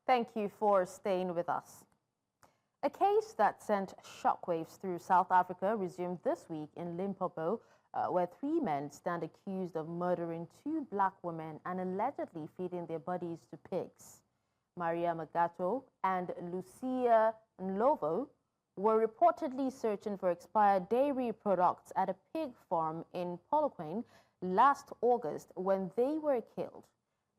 Thank you for staying with us. A case that sent shockwaves through South Africa resumed this week in Limpopo, where 3 men stand accused of murdering 2 black women and allegedly feeding their bodies to pigs. Maria Makgato and Lucia Ndlovu were reportedly searching for expired dairy products at a pig farm in Polokwane last August when they were killed.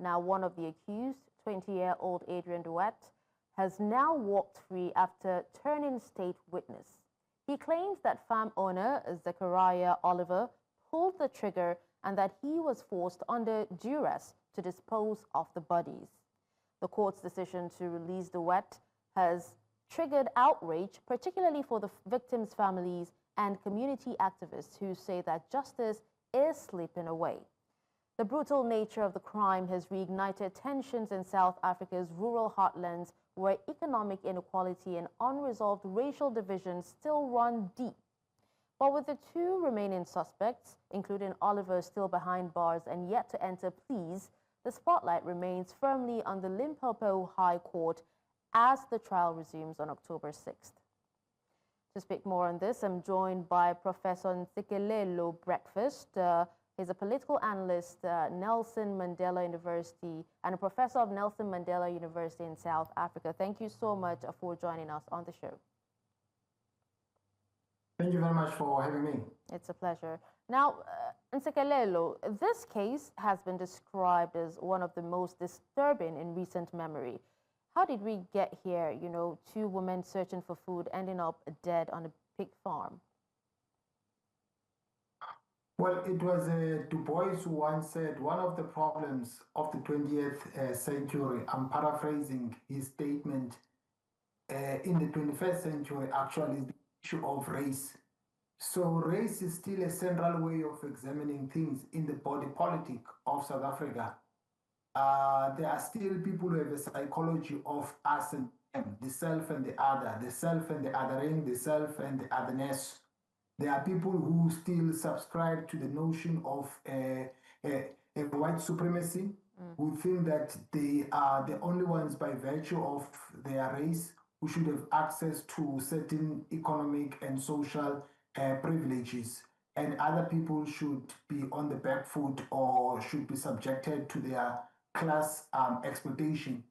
Now, one of the accused, 20-year-old Adrian de Wet, has now walked free after turning state witness. He claims that farm owner Zachariah Olivier pulled the trigger and that he was forced under duress to dispose of the bodies. The court's decision to release de Wet has triggered outrage, particularly for the victims' families and community activists who say that justice is slipping away. The brutal nature of the crime has reignited tensions in South Africa's rural heartlands, where economic inequality and unresolved racial divisions still run deep. But with the 2 remaining suspects, including Oliver, still behind bars and yet to enter pleas, the spotlight remains firmly on the Limpopo High Court as the trial resumes on October 6th. To speak more on this, I'm joined by Professor Ntsikelelo Breakfast. He's a political analyst, Nelson Mandela University, and a professor of Nelson Mandela University in South Africa. Thank you so much for joining us on the show. Thank you very much for having me. It's a pleasure. Now, Ntsikelelo, this case has been described as one of the most disturbing in recent memory. How did we get here, 2 women searching for food ending up dead on a pig farm? Well, it was Du Bois who once said one of the problems of the 20th century, I'm paraphrasing his statement, in the 21st century actually is the issue of race. So race is still a central way of examining things in the body politic of South Africa. There are still people who have a psychology of us and them, the self and the other, the self and the othering, the self and the otherness. There are people who still subscribe to the notion of a white supremacy, who think that they are the only ones by virtue of their race who should have access to certain economic and social privileges, and other people should be on the back foot or should be subjected to their class exploitation.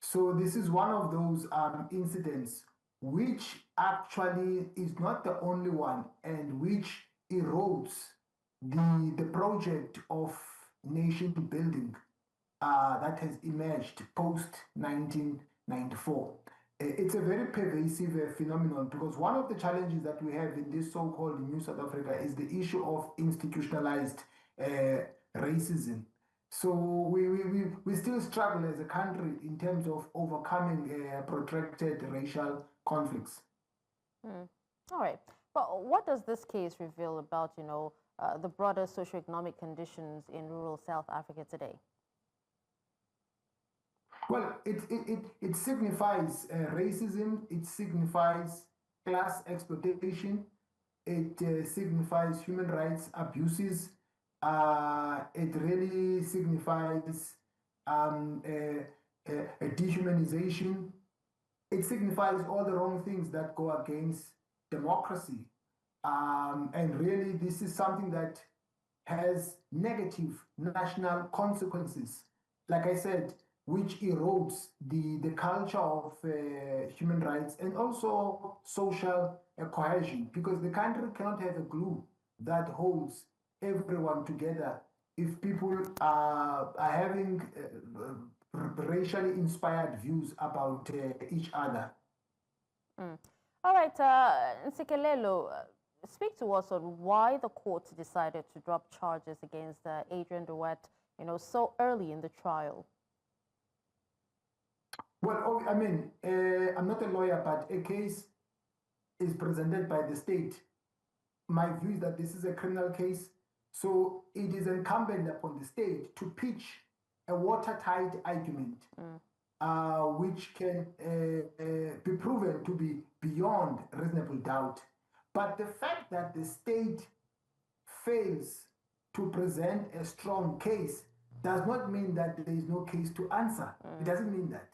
So this is one of those incidents which actually is not the only one and which erodes the project of nation building that has emerged post-1994. It's a very pervasive phenomenon because one of the challenges that we have in this so-called New South Africa is the issue of institutionalized racism. So we still struggle as a country in terms of overcoming protracted racial conflicts. All right. But what does this case reveal about, the broader socioeconomic conditions in rural South Africa today? Well, it signifies racism, it signifies class exploitation, it signifies human rights abuses, it really signifies a dehumanization. It signifies all the wrong things that go against democracy. And really, this is something that has negative national consequences. Like I said, which erodes the culture of human rights and also social cohesion, because the country cannot have a glue that holds everyone together if people are having racially inspired views about each other. All right, Ntsikelelo, speak to us on why the court decided to drop charges against Adrian de Wet, so early in the trial. Well, I mean, I'm not a lawyer, but a case is presented by the state. My view is that this is a criminal case, so it is incumbent upon the state to pitch a watertight argument, which can be proven to be beyond reasonable doubt. But the fact that the state fails to present a strong case does not mean that there is no case to answer. It doesn't mean that.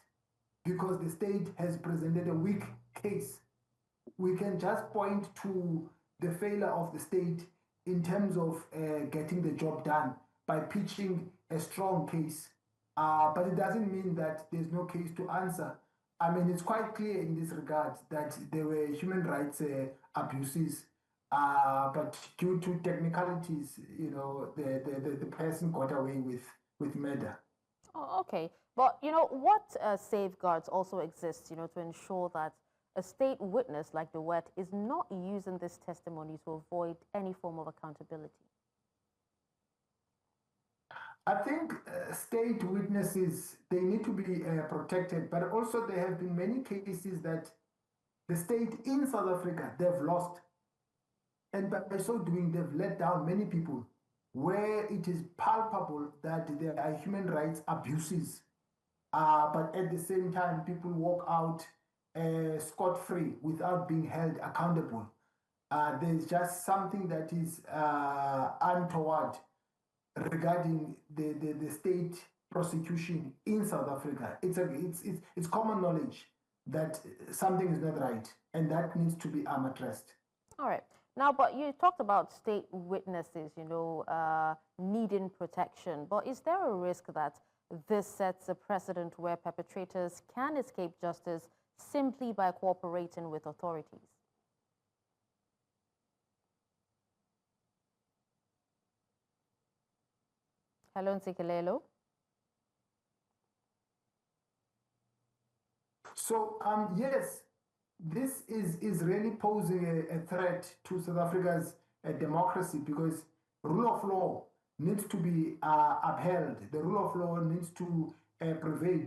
because the state has presented a weak case. We can just point to the failure of the state in terms of getting the job done by pitching a strong case. But it doesn't mean that there's no case to answer. I mean, it's quite clear in this regard that there were human rights abuses, but due to technicalities, the person got away with murder. Oh, okay. But, what safeguards also exist, to ensure that a state witness like De Wet is not using this testimony to avoid any form of accountability? I think state witnesses, they need to be protected, but also there have been many cases that the state in South Africa, they've lost. And by so doing, they've let down many people where it is palpable that there are human rights abuses. But at the same time, people walk out scot-free without being held accountable. There's just something that is untoward regarding the state prosecution in South Africa. It's common knowledge that something is not right, and that needs to be addressed. All right. Now, but you talked about state witnesses, needing protection. But is there a risk that this sets a precedent where perpetrators can escape justice simply by cooperating with authorities? Hello, Ntsikelelo. So, yes, this is really posing a threat to South Africa's democracy because rule of law needs to be upheld. The rule of law needs to prevail.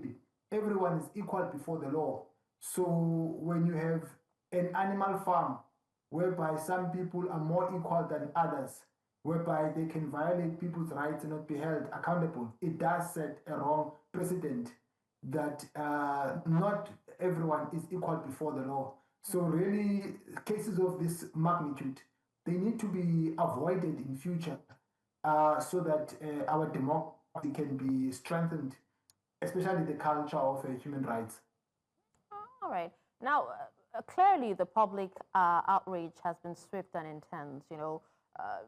Everyone is equal before the law. So when you have an animal farm whereby some people are more equal than others, whereby they can violate people's rights and not be held accountable, it does set a wrong precedent that not everyone is equal before the law. So really, cases of this magnitude, they need to be avoided in future so that our democracy can be strengthened, especially the culture of human rights. All right. Now, clearly the public outrage has been swift and intense,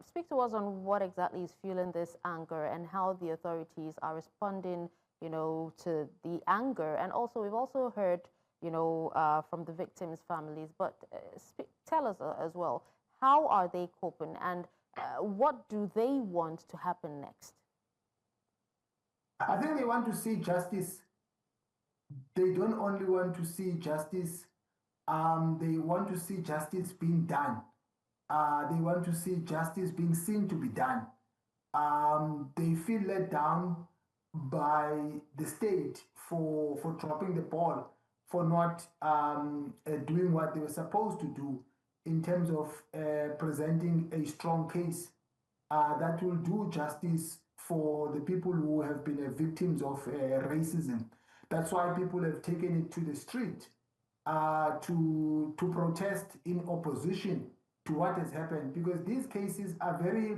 speak to us on what exactly is fueling this anger and how the authorities are responding, to the anger. And also, we've also heard, from the victims' families. But tell us as well, how are they coping and what do they want to happen next? I think they want to see justice. They don't only want to see justice, they want to see justice being done. They want to see justice being seen to be done. They feel let down by the state for dropping the ball, for not doing what they were supposed to do in terms of presenting a strong case that will do justice for the people who have been victims of racism. That's why people have taken it to the street to protest in opposition to what has happened, because these cases are very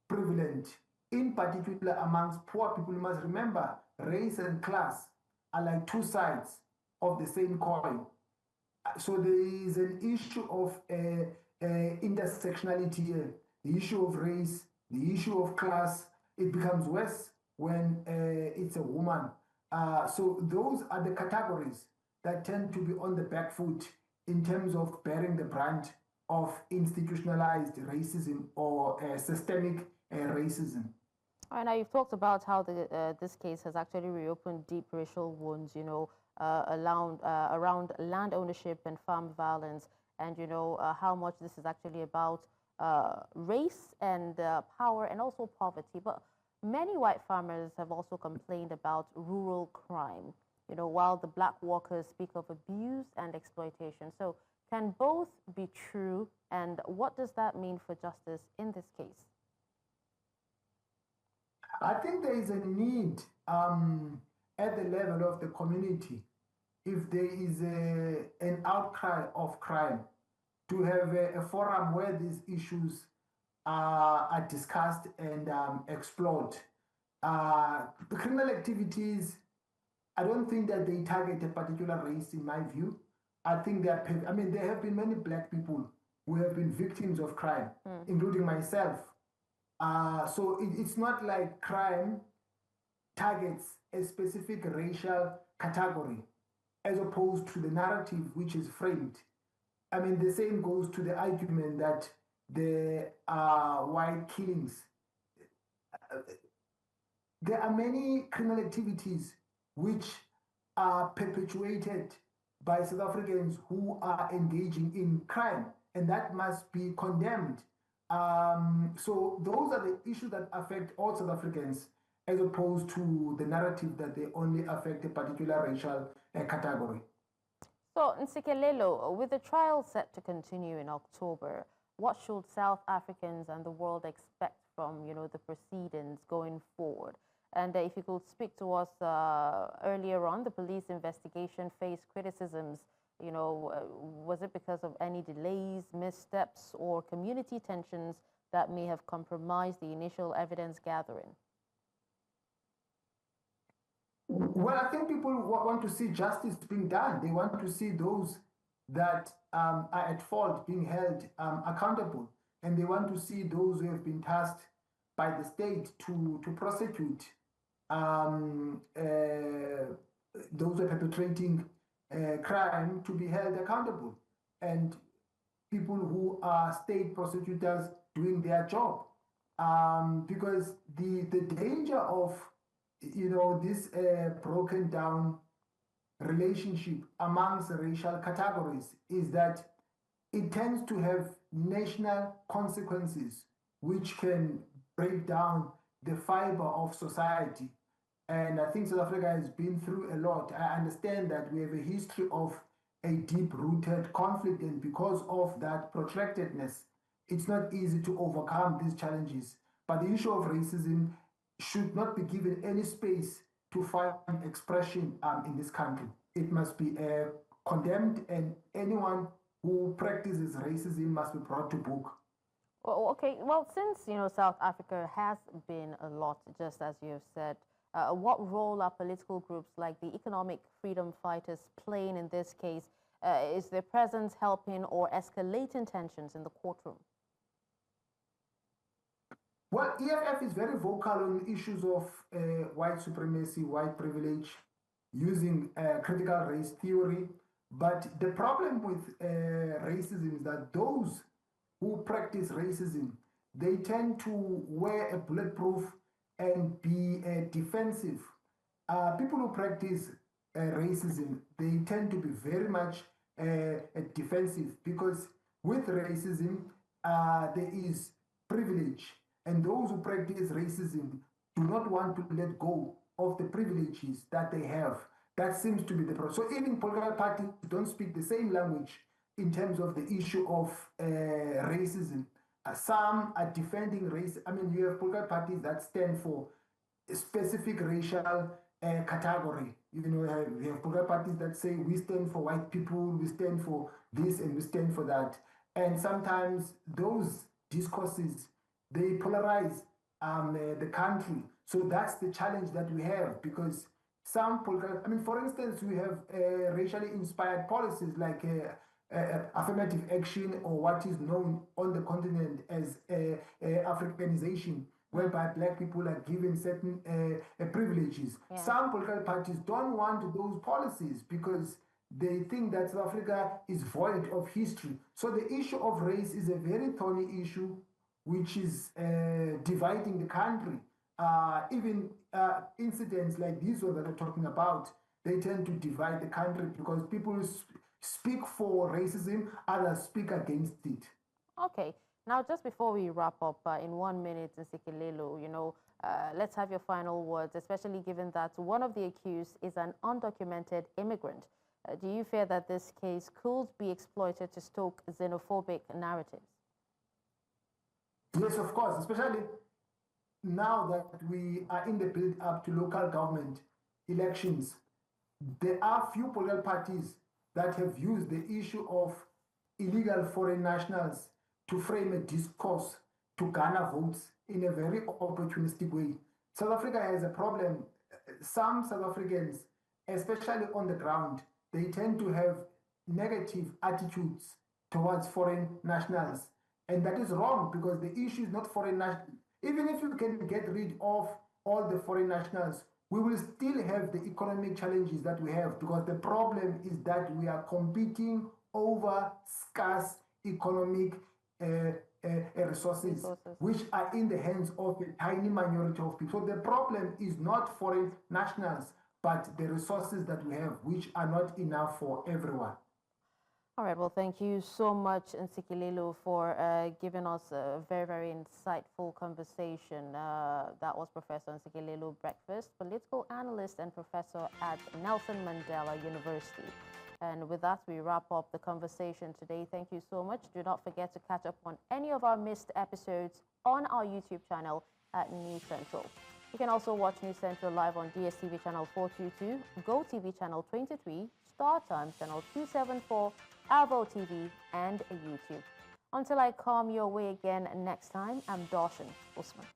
prevalent, in particular amongst poor people. You must remember, race and class are like two sides of the same coin. So there is an issue of intersectionality here, the issue of race, the issue of class. It becomes worse when it's a woman. So those are the categories that tend to be on the back foot in terms of bearing the brunt of institutionalized racism or systemic racism. All right, now you've talked about how this case has actually reopened deep racial wounds, around land ownership and farm violence, and how much this is actually about race and power and also poverty. But many white farmers have also complained about rural crime, while the black workers speak of abuse and exploitation. So can both be true, and what does that mean for justice in this case? I think there is a need at the level of the community, if there is an outcry of crime, to have a forum where these issues are discussed and explored. The criminal activities I don't think that they target a particular race, in my view. I think there have been many black people who have been victims of crime, including myself. So it's not like crime targets a specific racial category as opposed to the narrative which is framed. I mean, the same goes to the argument that there are white killings. There are many criminal activities which are perpetuated by South Africans who are engaging in crime, and that must be condemned. So those are the issues that affect all South Africans, as opposed to the narrative that they only affect a particular racial category. So, Ntsikelelo, with the trial set to continue in October, what should South Africans and the world expect from, the proceedings going forward? And if you could speak to us earlier on, the police investigation faced criticisms. Was it because of any delays, missteps, or community tensions that may have compromised the initial evidence gathering? Well, I think people want to see justice being done. They want to see those that are at fault being held accountable. And they want to see those who have been tasked by the state to prosecute those who are perpetrating crime to be held accountable. And people who are state prosecutors doing their job. Because the danger of this broken down relationship amongst racial categories is that it tends to have national consequences which can break down the fiber of society. And I think South Africa has been through a lot. I understand that we have a history of a deep-rooted conflict, and because of that protractedness, it's not easy to overcome these challenges. But the issue of racism should not be given any space to find expression in this country. It must be condemned, and anyone who practices racism must be brought to book. Well, okay. Well, since South Africa has been a lot, just as you have said, what role are political groups like the Economic Freedom Fighters playing in this case? Is their presence helping or escalating tensions in the courtroom? Well, EFF is very vocal on issues of white supremacy, white privilege, using critical race theory. But the problem with racism is that those who practice racism, they tend to wear a bulletproof and be defensive. People who practice racism, they tend to be very much defensive, because with racism, there is privilege. And those who practice racism do not want to let go of the privileges that they have. That seems to be the problem. So even political parties don't speak the same language in terms of the issue of racism. Some are defending race. I mean, you have political parties that stand for a specific racial category. We have political parties that say we stand for white people, we stand for this, and we stand for that. And sometimes those discourses, they polarize the country. So that's the challenge that we have, because some political, for instance, we have racially inspired policies like affirmative action, or what is known on the continent as Africanization, whereby black people are given certain privileges. Yeah. Some political parties don't want those policies because they think that South Africa is void of history. So the issue of race is a very thorny issue which is dividing the country. Even incidents like these ones that we're talking about, they tend to divide the country because people speak for racism, others speak against it. Okay. Now, just before we wrap up, in 1 minute, Ntsikelelo, let's have your final words, especially given that one of the accused is an undocumented immigrant. Do you fear that this case could be exploited to stoke xenophobic narratives? Yes, of course, especially now that we are in the build-up to local government elections. There are few political parties that have used the issue of illegal foreign nationals to frame a discourse to garner votes in a very opportunistic way. South Africa has a problem. Some South Africans especially on the ground, they tend to have negative attitudes towards foreign nationals. And that is wrong because the issue is not foreign nationals. Even if you can get rid of all the foreign nationals, we will still have the economic challenges that we have because the problem is that we are competing over scarce economic resources, which are in the hands of a tiny minority of people. So the problem is not foreign nationals, but the resources that we have, which are not enough for everyone. All right, well, thank you so much, Ntsikelelo, for giving us a very, very insightful conversation. That was Professor Ntsikelelo Breakfast, political analyst and professor at Nelson Mandela University. And with that, we wrap up the conversation today. Thank you so much. Do not forget to catch up on any of our missed episodes on our YouTube channel at News Central. You can also watch News Central live on DSTV channel 422, GoTV channel 23, Star Times channel 274, Avo TV, and YouTube. Until I come your way again next time, I'm Darshan Usman.